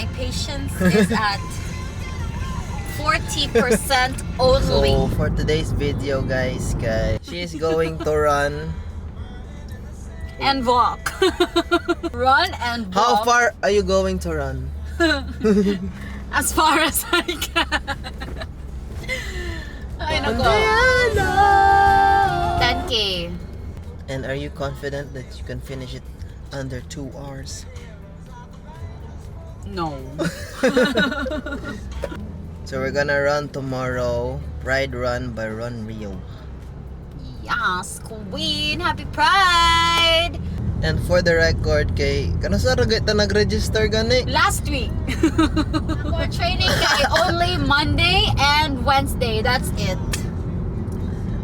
my patience is at 40% only. So for today's video, guys, she is going to run. And walk. Run and walk. How far are you going to run? As far as I can. Ay, nako. 10K. And are you confident that you can finish it under 2 hours? No. So we're gonna run tomorrow. Pride Run by Run Rio. Yes, Queen. Happy Pride. And for the record, kay kanasa ra ta nag-register gani? Last week. For training kay only Monday and Wednesday. That's it.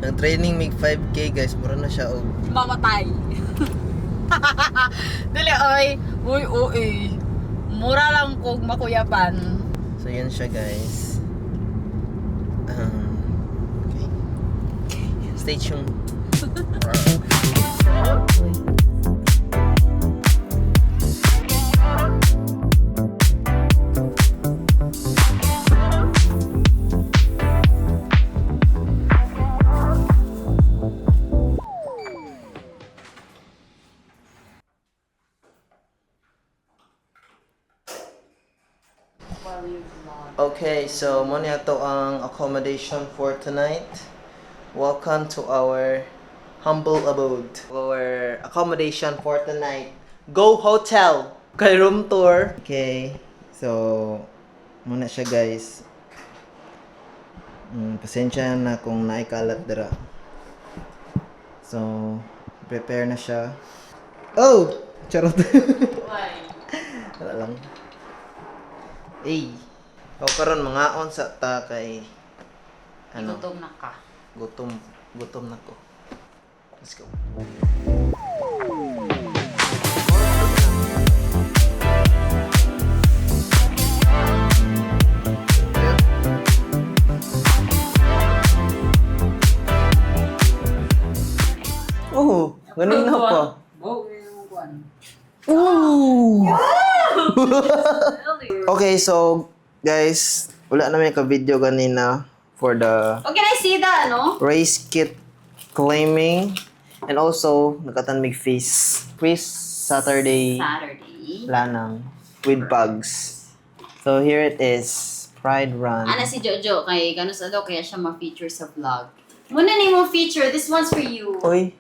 Ang training mig 5K, guys, mura na siya og Mamatay. Dali oy. Uy. Mura lang kog makuyaban. So yun siya, guys. Okay. Stay tuned. Okay, so muna to ang accommodation for tonight. Welcome to our humble abode. Our accommodation for tonight. Go Hotel! Kay room tour. Okay, so muna siya, guys. Pasensya na kung naikalat dira. So, prepare na siya. Oh! Charot. Why? Wala lang. O karon mga on sa ta kay Gutom na ka. gutom na ko. Let's go. Oh, ganun na pa. Ooh! Okay, so guys, wala na may ka-video kanina for the Oh, can I see the race kit claiming and also nakatanmig feast Saturday lanang with pugs. So here it is, Pride Run. Ana si Jojo kay kanus ado kaya siya ma-feature sa vlog. Muna ni mo feature, this one's for you. Uy.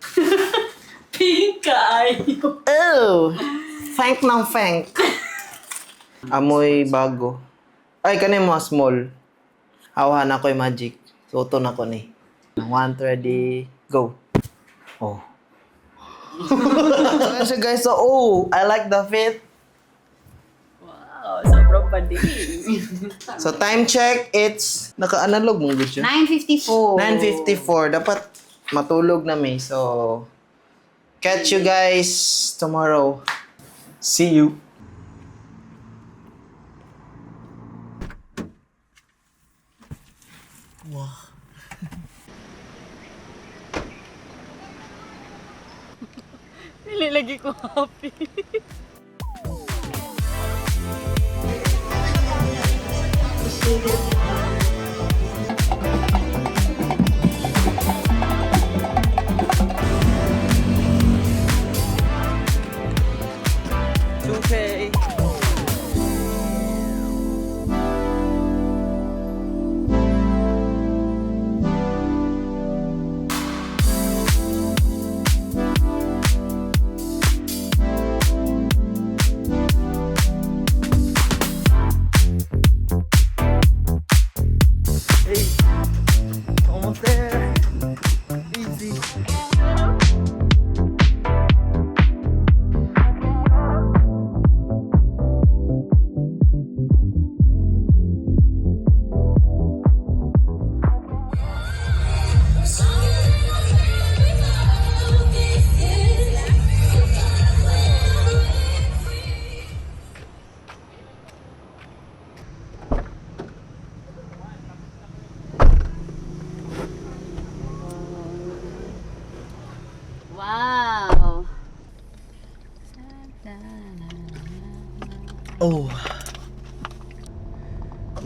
Pink kayo. Oh! Fank ng fank. Amoy bago. Ay, kanina mo small. Awahan ako yung magic. Soto na ko ni. 1, ready, go. Oh. So guys, so I like the fit. Wow, sobrang pandi. So time check, it's naka-analog mong video. 9:54. 9:54. Dapat matulog na may. So catch you guys tomorrow. See you. Wow. Nililagi ko happy. Okay. Hey, almost there. Easy. Wow. Oh,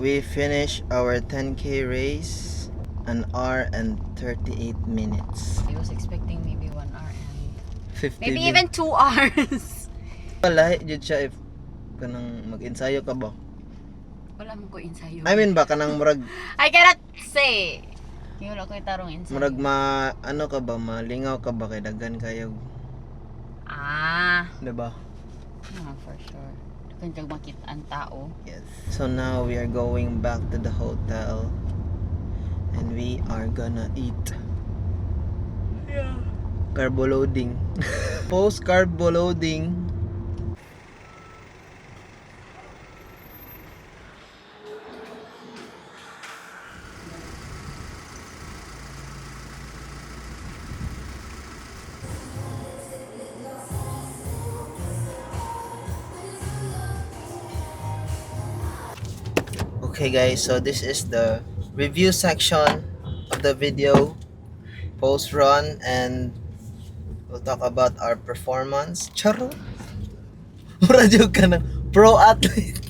We finished our 10K race, an hour and 38 minutes. I was expecting maybe 1 hour and 50 maybe even 2 hours. Lahi jud siya if kanang mag-ensayo ka ba? Wala mo ko ensayo. I mean ba kanang murag I cannot say. Yung wala ko itarong ensayo. murag ano ka ba, malingaw ka ba kay daghan kayo, Ah, 'di ba? for sure. Kung jug makita ang tao. Yes. So now we are going back to the hotel and we are gonna eat. Yeah. Carbo loading. Post carbo loading. Okay guys, so this is the review section of the video, post run, and we'll talk about our performance. Charo. Mura jud ka na pro athlete.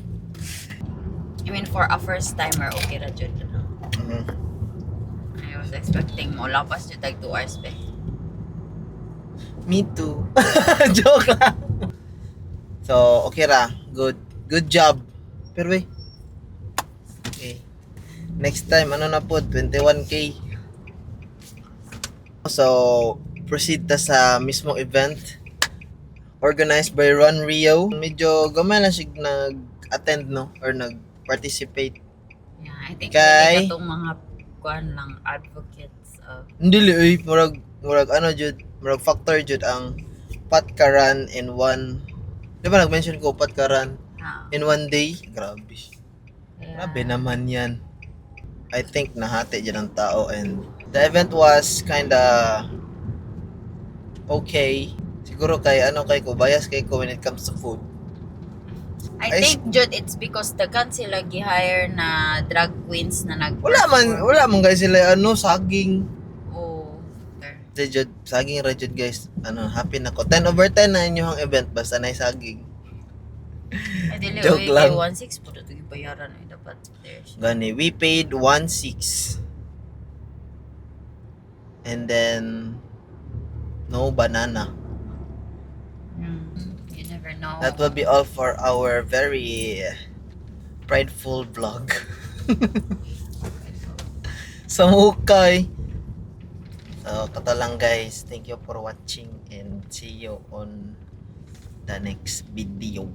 I mean, for a first timer, okay ra jud. Mhm. I was expecting mo lapas jud tag 2 hours be. Me too. Joke lang. So, okay ra. Good job. Pero wait. Okay. Next time, ano na po? 21K. So, proceed ta sa mismong event. Organized by Run Rio. Medyo gamay lang siya nag-attend, no? Or nag-participate. Yeah, I think Kay- really katong mga kuan lang advocates of Hindi li, murag ano jud, murag factor jud ang patkaran in one. Di ba nag-mention ko patkaran in one day? Grabe. Grabe naman yan. I think nahati dyan ang tao, and the event was kinda okay. Siguro kay ko bias kay ko when it comes to food. I think jud it's because daghan sila gi-hire na drag queens na nag Wala man guys sila saging. Oh. Jud saging ra jud guys. Happy na ko. 10/10 na inyong event basta na saging. Dili Joke oy lang. 1.6 pud to gibayaran ay dapat there. Gani, we paid 1.6. And then no banana. You never know. That will be all for our very prideful vlog. Sa mukay. So, kato lang guys. Thank you for watching and see you on the next video.